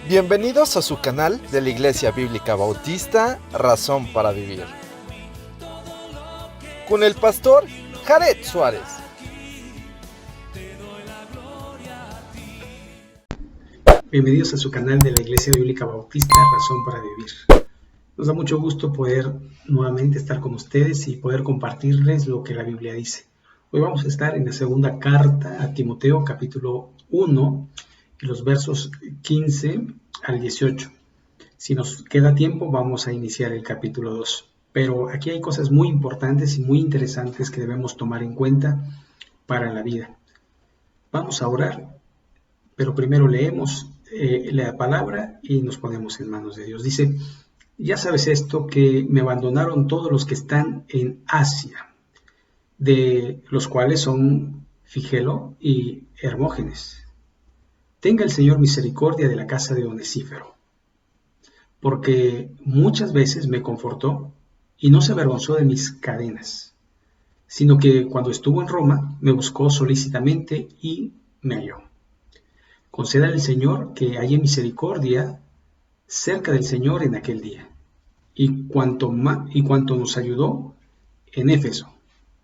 Bienvenidos a su canal de la Iglesia Bíblica Bautista, Razón para Vivir, con el pastor Jared Suárez. Bienvenidos a su canal de la Iglesia Bíblica Bautista, Razón para Vivir. Nos da mucho gusto poder nuevamente estar con ustedes y poder compartirles lo que la Biblia dice. Hoy vamos a estar en la segunda carta a Timoteo, capítulo 1, y los versos 15 al 18. Si nos queda tiempo, vamos a iniciar el capítulo 2. Pero aquí hay cosas muy importantes y muy interesantes que debemos tomar en cuenta para la vida. Vamos a orar, pero primero leemos la palabra y nos ponemos en manos de Dios. Dice: ya sabes esto, que me abandonaron todos los que están en Asia, de los cuales son Figelo y Hermógenes. Tenga el Señor misericordia de la casa de Onesífero, porque muchas veces me confortó y no se avergonzó de mis cadenas, sino que cuando estuvo en Roma me buscó solícitamente y me halló. Concédale el Señor que haya misericordia cerca del Señor en aquel día, y cuanto nos ayudó en Éfeso,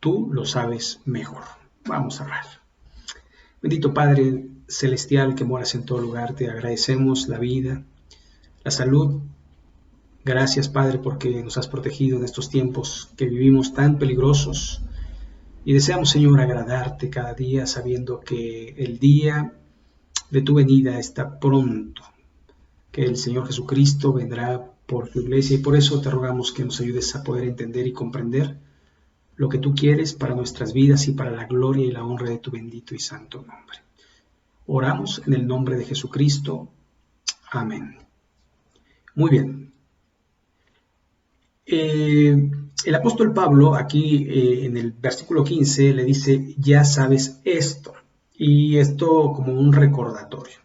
tú lo sabes mejor. Vamos a orar. Bendito Padre Celestial que moras en todo lugar, te agradecemos la vida, la salud. Gracias, Padre, porque nos has protegido en estos tiempos que vivimos tan peligrosos, y deseamos, Señor, agradarte cada día, sabiendo que el día de tu venida está pronto, que el Señor Jesucristo vendrá por tu iglesia, y por eso te rogamos que nos ayudes a poder entender y comprender lo que tú quieres para nuestras vidas y para la gloria y la honra de tu bendito y santo nombre. Oramos en el nombre de Jesucristo. Amén. Muy bien. El apóstol Pablo aquí en el versículo 15 le dice: ya sabes esto, y esto como un recordatorio,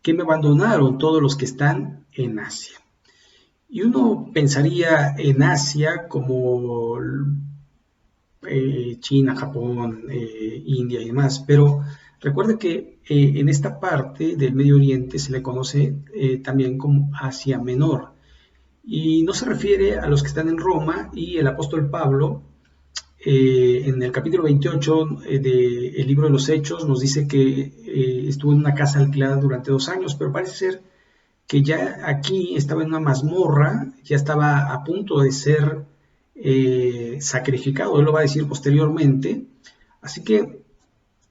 que me abandonaron todos los que están en Asia. Y uno pensaría en Asia como China, Japón, India y demás, pero recuerde que en esta parte del Medio Oriente se le conoce también como Asia Menor, y no se refiere a los que están en Roma. Y el apóstol Pablo en el capítulo 28 del libro de los Hechos nos dice que estuvo en una casa alquilada durante 2 años, pero parece ser que ya aquí estaba en una mazmorra, ya estaba a punto de ser sacrificado. Él lo va a decir posteriormente. Así que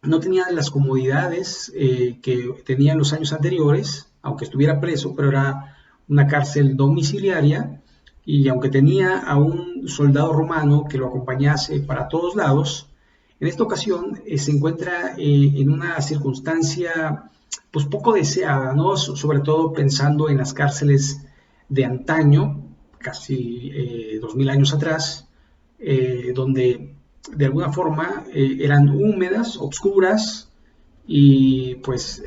no tenía las comodidades que tenía en los años anteriores, aunque estuviera preso, pero era una cárcel domiciliaria, y aunque tenía a un soldado romano que lo acompañase para todos lados, en esta ocasión se encuentra en una circunstancia pues poco deseada, ¿no? Sobre todo pensando en las cárceles de antaño, casi 2000 años atrás, donde de alguna forma eran húmedas, oscuras y pues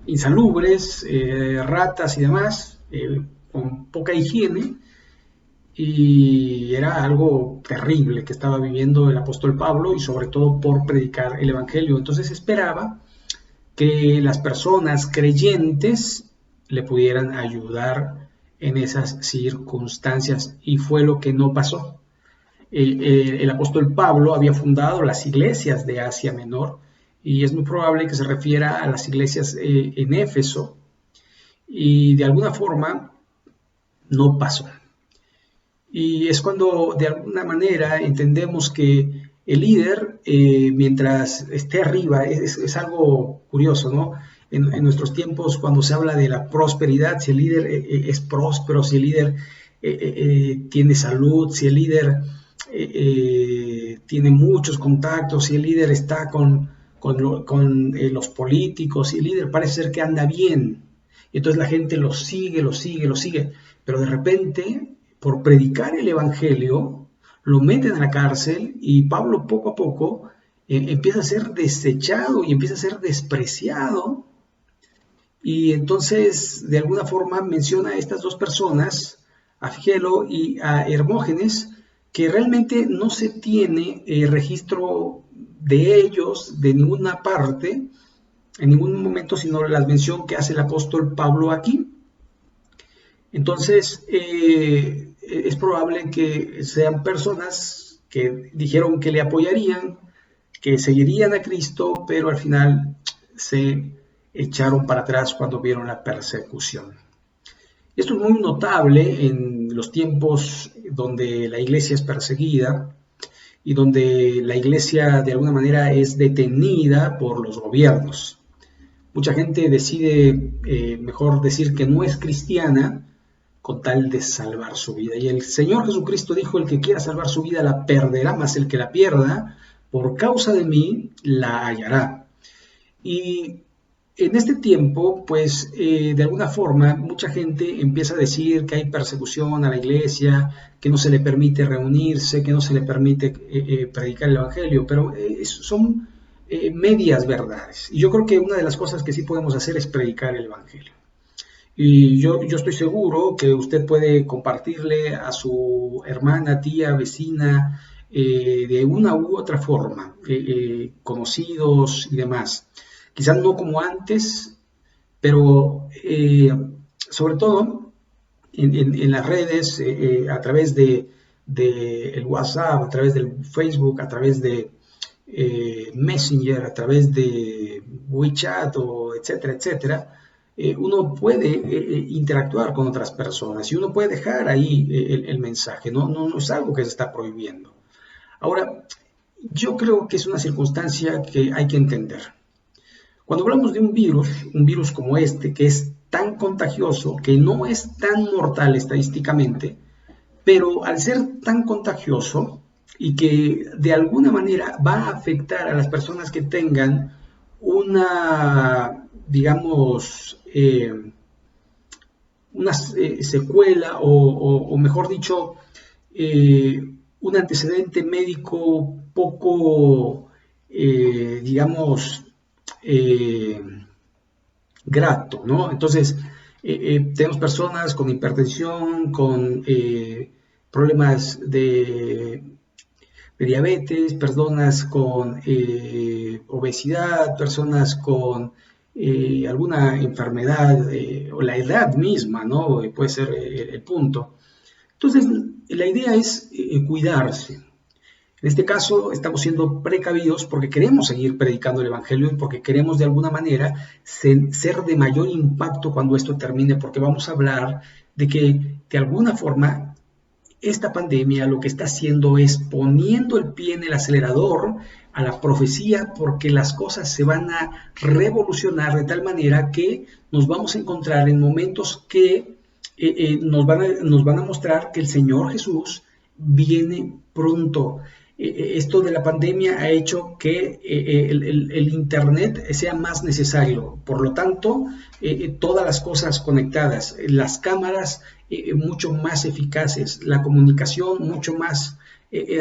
insalubres, ratas y demás, con poca higiene, y era algo terrible que estaba viviendo el apóstol Pablo, y sobre todo por predicar el evangelio. Entonces esperaba que las personas creyentes le pudieran ayudar en esas circunstancias, y fue lo que no pasó. El apóstol Pablo había fundado las iglesias de Asia Menor, y es muy probable que se refiera a las iglesias en Éfeso, y de alguna forma no pasó. Y es cuando de alguna manera entendemos que el líder, mientras esté arriba, es algo curioso, ¿no? En nuestros tiempos, cuando se habla de la prosperidad, si el líder es próspero, si el líder tiene salud, si el líder tiene muchos contactos, si el líder está con los políticos, si el líder parece ser que anda bien, y entonces la gente lo sigue, pero de repente, por predicar el evangelio, lo meten a la cárcel, y Pablo poco a poco empieza a ser desechado y empieza a ser despreciado. Y entonces de alguna forma menciona a estas 2 personas, a Figelo y a Hermógenes, que realmente no se tiene registro de ellos de ninguna parte, en ningún momento, sino la mención que hace el apóstol Pablo aquí. Entonces, es probable que sean personas que dijeron que le apoyarían, que seguirían a Cristo, pero al final se echaron para atrás cuando vieron la persecución. Esto es muy notable en los tiempos donde la iglesia es perseguida y donde la iglesia de alguna manera es detenida por los gobiernos. Mucha gente decide mejor decir que no es cristiana con tal de salvar su vida. Y el Señor Jesucristo dijo, el que quiera salvar su vida la perderá, mas el que la pierda, por causa de mí, la hallará. Y en este tiempo, pues, de alguna forma, mucha gente empieza a decir que hay persecución a la iglesia, que no se le permite reunirse, que no se le permite predicar el evangelio, pero son medias verdades. Y yo creo que una de las cosas que sí podemos hacer es predicar el evangelio. Y yo estoy seguro que usted puede compartirle a su hermana, tía, vecina, de una u otra forma, conocidos y demás. Quizás no como antes, pero sobre todo en las redes, a través de el WhatsApp, a través del Facebook, a través de Messenger, a través de WeChat, o etcétera, etcétera. Uno puede interactuar con otras personas y uno puede dejar ahí el mensaje, no es algo que se está prohibiendo. Ahora, yo creo que es una circunstancia que hay que entender. Cuando hablamos de un virus como este, que es tan contagioso, que no es tan mortal estadísticamente, pero al ser tan contagioso y que de alguna manera va a afectar a las personas que tengan una, digamos, una secuela o mejor dicho, un antecedente médico poco, digamos, grato, ¿no? Entonces, tenemos personas con hipertensión, con problemas de diabetes, personas con obesidad, personas con alguna enfermedad o la edad misma, ¿no? Puede ser el punto. Entonces, la idea es cuidarse. En este caso, estamos siendo precavidos porque queremos seguir predicando el evangelio y porque queremos de alguna manera ser de mayor impacto cuando esto termine, porque vamos a hablar de que de alguna forma esta pandemia lo que está haciendo es poniendo el pie en el acelerador a la profecía, porque las cosas se van a revolucionar de tal manera que nos vamos a encontrar en momentos que nos van a mostrar que el Señor Jesús viene pronto. Esto de la pandemia ha hecho que el Internet sea más necesario. Por lo tanto, todas las cosas conectadas, las cámaras mucho más eficaces, la comunicación mucho más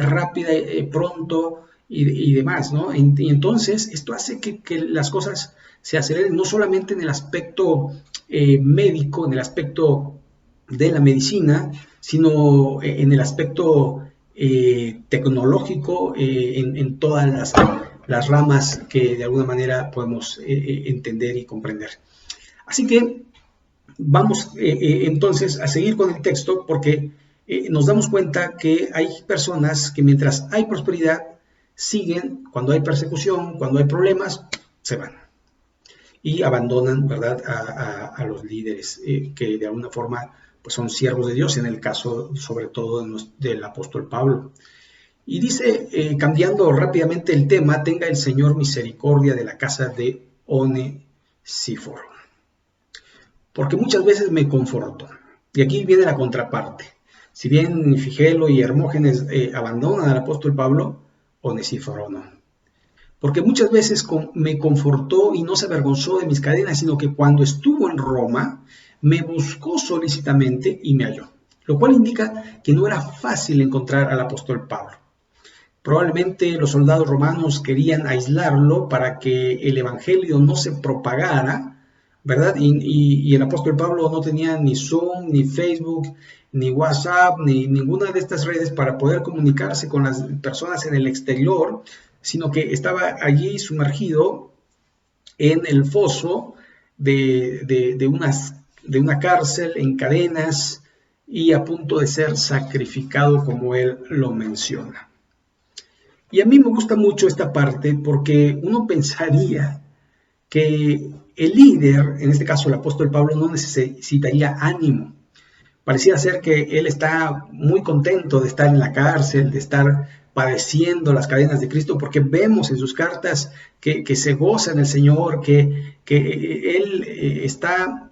rápida, pronto y demás, ¿no? Y entonces esto hace que las cosas se aceleren, no solamente en el aspecto médico, en el aspecto de la medicina, sino en el aspecto tecnológico, en todas las ramas que de alguna manera podemos entender y comprender. Así que vamos entonces a seguir con el texto, porque nos damos cuenta que hay personas que mientras hay prosperidad siguen, cuando hay persecución, cuando hay problemas, se van y abandonan, ¿verdad?, a los líderes que de alguna forma pues son siervos de Dios, en el caso sobre todo del apóstol Pablo. Y dice, cambiando rápidamente el tema, tenga el Señor misericordia de la casa de Onesíforo, porque muchas veces me conforto. Y aquí viene la contraparte. Si bien Figelo y Hermógenes abandonan al apóstol Pablo, Onesíforo no. Porque muchas veces me confortó y no se avergonzó de mis cadenas, sino que cuando estuvo en Roma, me buscó solícitamente y me halló. Lo cual indica que no era fácil encontrar al apóstol Pablo. Probablemente los soldados romanos querían aislarlo para que el evangelio no se propagara, ¿verdad? Y el apóstol Pablo no tenía ni Zoom, ni Facebook, ni WhatsApp, ni ninguna de estas redes para poder comunicarse con las personas en el exterior, sino que estaba allí sumergido en el foso de una cárcel, en cadenas y a punto de ser sacrificado, como él lo menciona. Y a mí me gusta mucho esta parte porque uno pensaría que el líder, en este caso el apóstol Pablo, no necesitaría ánimo. Parecía ser que él está muy contento de estar en la cárcel, de estar padeciendo las cadenas de Cristo, porque vemos en sus cartas que se goza en el Señor, que él está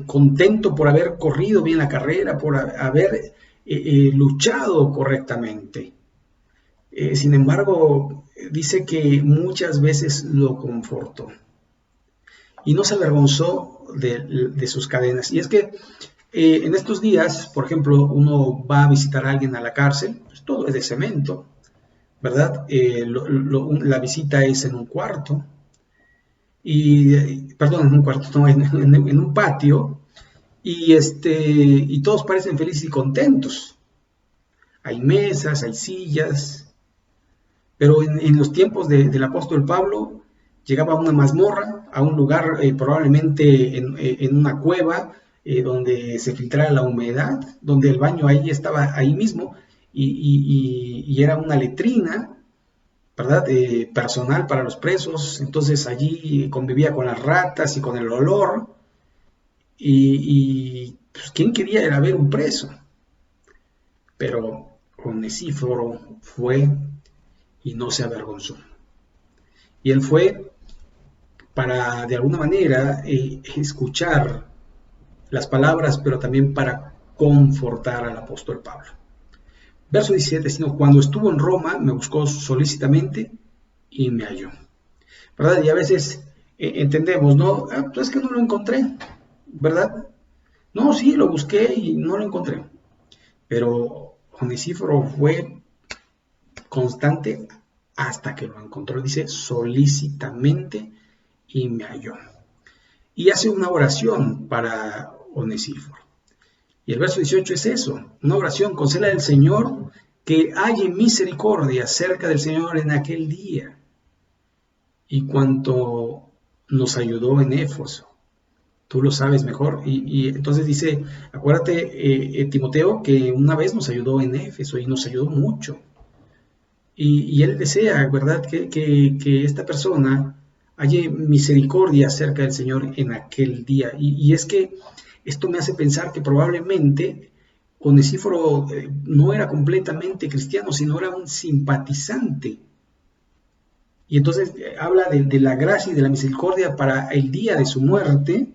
contento por haber corrido bien la carrera, por haber luchado correctamente. Sin embargo, dice que muchas veces lo confortó y no se avergonzó de sus cadenas. Y es que en estos días, por ejemplo, uno va a visitar a alguien a la cárcel, pues todo es de cemento, ¿verdad? La visita es en un cuarto, perdón, en un cuarto, no, en un patio, y todos parecen felices y contentos. Hay mesas, hay sillas, pero en los tiempos del apóstol Pablo, llegaba a una mazmorra, a un lugar probablemente en una cueva, donde se filtrara la humedad, donde el baño ahí estaba ahí mismo, y era una letrina, ¿verdad? Personal para los presos. Entonces allí convivía con las ratas y con el olor, y pues, ¿quién quería ir a ver un preso? Pero Onesíforo fue y no se avergonzó. Y él fue para, de alguna manera, escuchar las palabras, pero también para confortar al apóstol Pablo. Verso 17, sino cuando estuvo en Roma, me buscó solícitamente y me halló. ¿Verdad? Y a veces entendemos, ¿no? Pues es que no lo encontré, ¿verdad? No, sí, lo busqué y no lo encontré. Pero Onesíforo fue constante hasta que lo encontró. Dice solícitamente y me halló. Y hace una oración para Onesíforo. Y el verso 18 es eso, una oración: concédele al Señor que halle misericordia cerca del Señor en aquel día. Y cuanto nos ayudó en Éfeso, tú lo sabes mejor. Y entonces dice, acuérdate, Timoteo, que una vez nos ayudó en Éfeso y nos ayudó mucho. Y él desea, ¿verdad?, que esta persona halle misericordia cerca del Señor en aquel día. Y es que esto me hace pensar que probablemente Onesíforo no era completamente cristiano, sino era un simpatizante. Y entonces habla de la gracia y de la misericordia para el día de su muerte,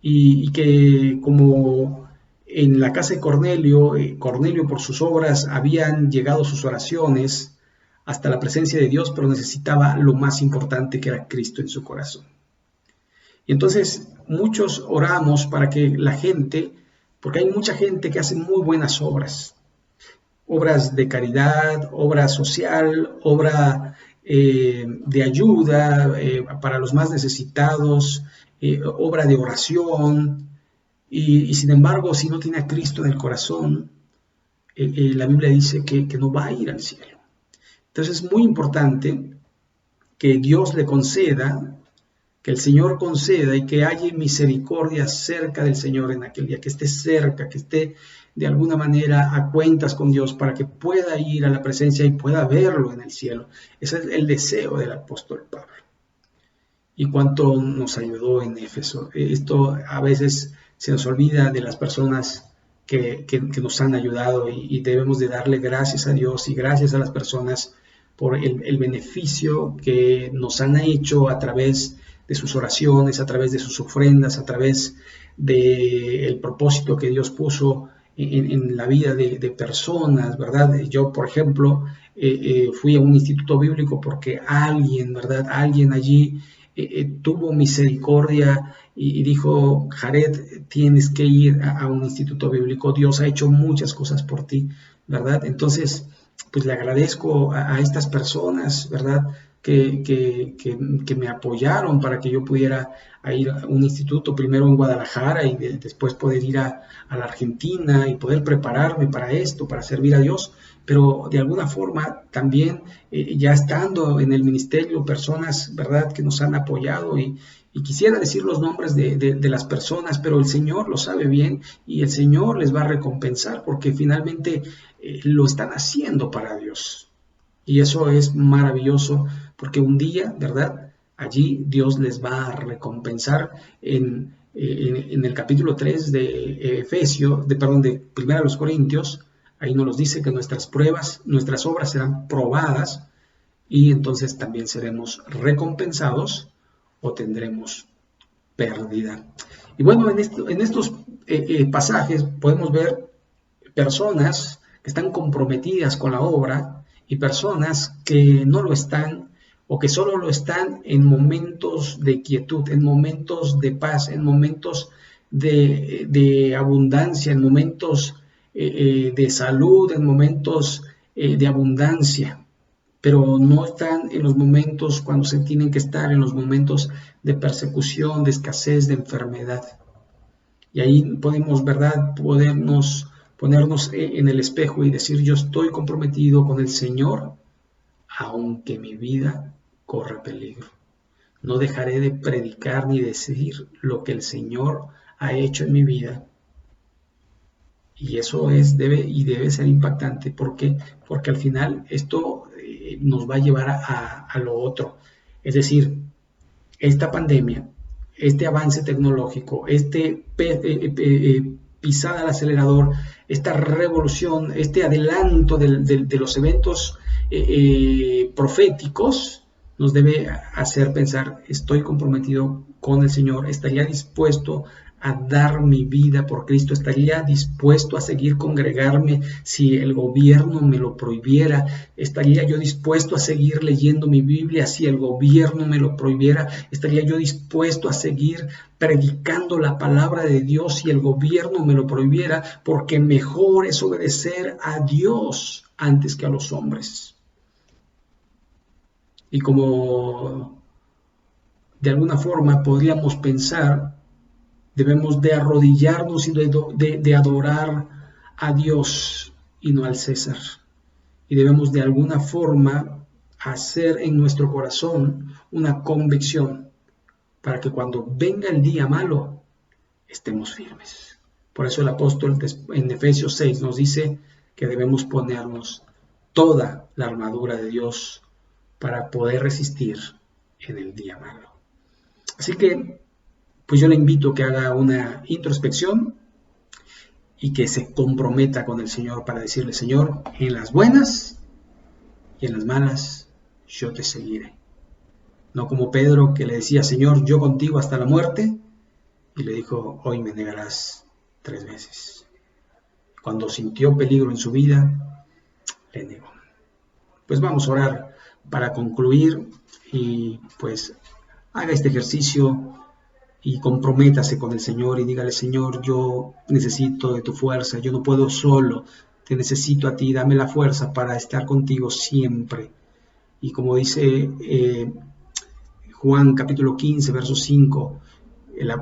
y que como en la casa de Cornelio, Cornelio por sus obras habían llegado sus oraciones hasta la presencia de Dios, pero necesitaba lo más importante, que era Cristo en su corazón. Y entonces muchos oramos para que la gente, porque hay mucha gente que hace muy buenas obras de caridad, obra social, obra de ayuda para los más necesitados, obra de oración, y sin embargo, si no tiene a Cristo en el corazón, la Biblia dice que no va a ir al cielo. Entonces es muy importante que Dios le conceda, que el Señor conceda y que haya misericordia cerca del Señor en aquel día, que esté cerca, que esté de alguna manera a cuentas con Dios, para que pueda ir a la presencia y pueda verlo en el cielo. Ese es el deseo del apóstol Pablo. Y cuánto nos ayudó en Éfeso. Esto a veces se nos olvida de las personas que nos han ayudado, y debemos de darle gracias a Dios y gracias a las personas por el beneficio que nos han hecho a través de sus oraciones, a través de sus ofrendas, a través del propósito que Dios puso en la vida de personas, ¿verdad? Yo, por ejemplo, fui a un instituto bíblico porque alguien, ¿verdad? Alguien allí tuvo misericordia y dijo: Jared, tienes que ir a un instituto bíblico, Dios ha hecho muchas cosas por ti, ¿verdad? Entonces, pues le agradezco a estas personas, ¿verdad?, que me apoyaron para que yo pudiera ir a un instituto, primero en Guadalajara y después poder ir a la Argentina y poder prepararme para esto, para servir a Dios. pero de alguna forma también ya estando en el ministerio, personas, ¿verdad?, que nos han apoyado y quisiera decir los nombres de las personas, pero el Señor lo sabe bien y el Señor les va a recompensar porque finalmente lo están haciendo para Dios. Y eso es maravilloso porque un día, ¿verdad?, allí Dios les va a recompensar en el capítulo 3 de Efesios, de 1 Corintios. Ahí nos dice que nuestras pruebas, nuestras obras serán probadas y entonces también seremos recompensados o tendremos pérdida. Y bueno, en estos pasajes podemos ver personas que están comprometidas con la obra y personas que no lo están o que solo lo están en momentos de quietud, en momentos de paz, en momentos de abundancia, en momentos de salud, en momentos de abundancia, pero no están en los momentos cuando se tienen que estar, en los momentos de persecución, de escasez, de enfermedad. Y ahí podemos, ¿verdad?, ponernos en el espejo y decir, yo estoy comprometido con el Señor, aunque mi vida corra peligro. No dejaré de predicar ni decir lo que el Señor ha hecho en mi vida. Y eso debe ser impactante. ¿Por qué? Porque al final esto nos va a llevar a lo otro. Es decir, esta pandemia, este avance tecnológico, pisada al acelerador, esta revolución, este adelanto de los eventos proféticos, nos debe hacer pensar, estoy comprometido con el Señor, estaría dispuesto a dar mi vida por Cristo, estaría dispuesto a seguir congregarme si el gobierno me lo prohibiera, estaría yo dispuesto a seguir leyendo mi Biblia si el gobierno me lo prohibiera, estaría yo dispuesto a seguir predicando la palabra de Dios si el gobierno me lo prohibiera, porque mejor es obedecer a Dios antes que a los hombres. Y como de alguna forma podríamos pensar, debemos de arrodillarnos y de adorar a Dios y no al César. Y debemos de alguna forma hacer en nuestro corazón una convicción para que cuando venga el día malo, estemos firmes. Por eso el apóstol en Efesios 6 nos dice que debemos ponernos toda la armadura de Dios para poder resistir en el día malo. Así que pues yo le invito a que haga una introspección y que se comprometa con el Señor para decirle, Señor, en las buenas y en las malas, yo te seguiré. No como Pedro que le decía, Señor, yo contigo hasta la muerte, y le dijo, hoy me negarás 3 veces. Cuando sintió peligro en su vida, le negó. Pues vamos a orar para concluir y pues haga este ejercicio y comprométase con el Señor y dígale, Señor, yo necesito de tu fuerza, yo no puedo solo, te necesito a ti, dame la fuerza para estar contigo siempre. Y como dice Juan capítulo 15, verso 5,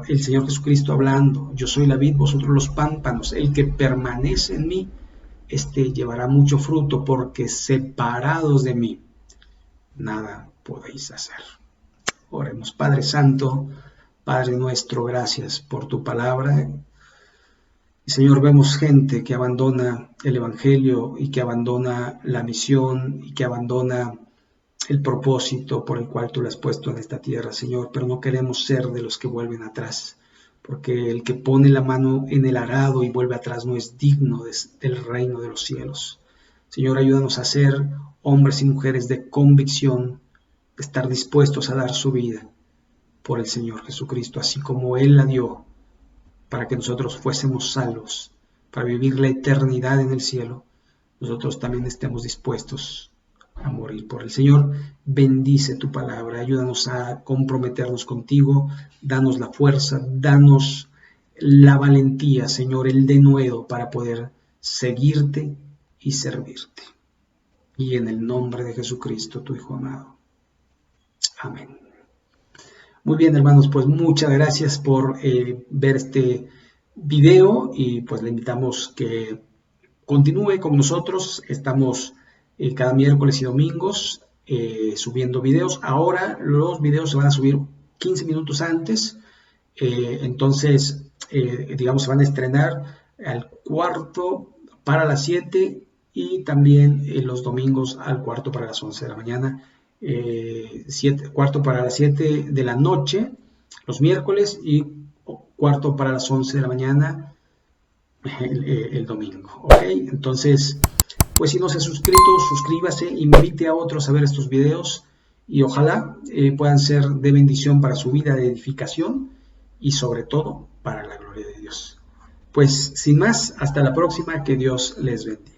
el Señor Jesucristo hablando, yo soy la vid, vosotros los pámpanos, el que permanece en mí, llevará mucho fruto, porque separados de mí, nada podéis hacer. Oremos. Padre Santo, Padre nuestro, gracias por tu palabra. Y Señor, vemos gente que abandona el Evangelio y que abandona la misión y que abandona el propósito por el cual tú lo has puesto en esta tierra, Señor, pero no queremos ser de los que vuelven atrás, porque el que pone la mano en el arado y vuelve atrás no es digno del reino de los cielos. Señor, ayúdanos a ser hombres y mujeres de convicción, de estar dispuestos a dar su vida por el Señor Jesucristo, así como Él la dio, para que nosotros fuésemos salvos, para vivir la eternidad en el cielo. Nosotros también estemos dispuestos a morir por el Señor. Bendice tu palabra, ayúdanos a comprometernos contigo, danos la fuerza, danos la valentía, Señor, el denuedo para poder seguirte y servirte. Y en el nombre de Jesucristo, tu Hijo amado. Amén. Muy bien, hermanos, pues muchas gracias por ver este video y pues le invitamos que continúe con nosotros. Estamos cada miércoles y domingos subiendo videos. Ahora los videos se van a subir 15 minutos antes. Entonces, digamos, se van a estrenar al cuarto para las 7 y también los domingos al cuarto para las 11 de la mañana. Cuarto para las 7 de la noche los miércoles y cuarto para las 11 de la mañana el domingo. ¿Ok? Entonces, pues si no se ha suscrito, suscríbase, invite a otros a ver estos videos y ojalá puedan ser de bendición para su vida, de edificación y sobre todo para la gloria de Dios. Pues sin más, hasta la próxima, que Dios les bendiga.